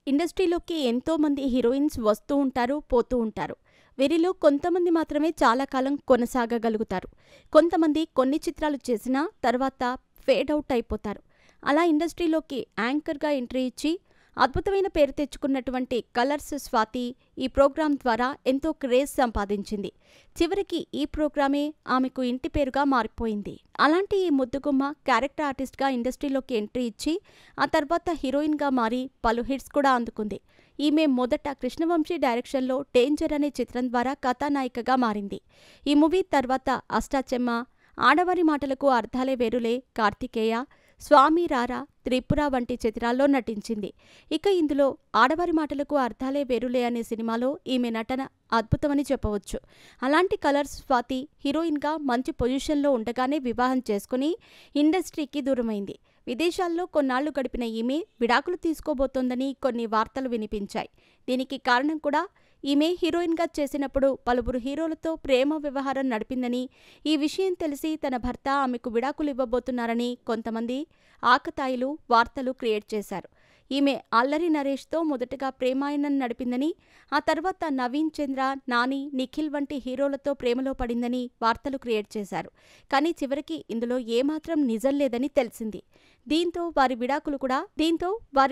ఇండస్ట్రీలోకి ఎంతోమంది హీరోయిన్స్ వస్తూ ఉంటారు, పోతూ ఉంటారు. వీరిలో కొంతమంది మాత్రమే చాలా కాలం కొనసాగగలుగుతారు. కొంతమంది కొన్ని చిత్రాలు చేసినా తర్వాత ఫేడ్ ఔట్ అయిపోతారు. అలా ఇండస్ట్రీలోకి యాంకర్‌గా ఎంట్రీ ఇచ్చి అద్భుతమైన పేరు తెచ్చుకున్నటువంటి కలర్స్ స్వాతి ఈ ప్రోగ్రాం ద్వారా ఎంతో క్రేజ్ సంపాదించింది. చివరికి ఈ ప్రోగ్రామే ఆమెకు ఇంటి పేరుగా మారిపోయింది. అలాంటి ఈ ముద్దుగుమ్మ క్యారెక్టర్ ఆర్టిస్ట్‌గా ఇండస్ట్రీలోకి ఎంట్రీ ఇచ్చి ఆ తర్వాత హీరోయిన్‌గా మారి పలు హిట్స్ కూడా అందుకుంది. ఈమె మొదట కృష్ణవంశీ డైరెక్షన్‌లో 'డేంజర్' అనే చిత్రం ద్వారా కథానాయికగా మారింది. ఈ మూవీ తర్వాత అష్టాచెమ్మ, ఆడవారి మాటలకు అర్థాలే వేరులే, కార్తికేయ, స్వామి రారా, త్రిపుర వంటి చిత్రాల్లో నటించింది. ఇక ఇందులో ఆడవారి మాటలకు అర్థాలే వేరులే అనే సినిమాలో ఈమె నటన అద్భుతమని చెప్పవచ్చు. అలాంటి కలర్స్ స్వాతి హీరోయిన్‌గా మంచి పొజిషన్‌లో ఉండగానే వివాహం చేసుకుని ఇండస్ట్రీకి దూరమైంది. విదేశాల్లో కొన్నాళ్లు గడిపిన ఈమె విడాకులు తీసుకోబోతోందని కొన్ని వార్తలు వినిపించాయి. దీనికి కారణం కూడా ఈమె హీరోయిన్‌గా చేసినప్పుడు పలువురు హీరోలతో ప్రేమ వ్యవహారం నడిపిందని, ఈ విషయం తెలిసి తన భర్త ఆమెకు విడాకులు ఇవ్వబోతున్నారని కొంతమంది ఆకతాయిలు వార్తలు క్రియేట్ చేశారు. ఈమె అల్లరి నరేష్‌తో మొదటగా ప్రేమాయణం నడిపిందని, ఆ తర్వాత నవీన్ చంద్ర, నాని, నిఖిల్ వంటి హీరోలతో ప్రేమలో పడిందని వార్తలు క్రియేట్ చేశారు. కానీ చివరికి ఇందులో ఏమాత్రం నిజం లేదని తెలిసింది. దీంతో వారి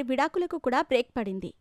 విడాకులకు కూడా బ్రేక్ పడింది.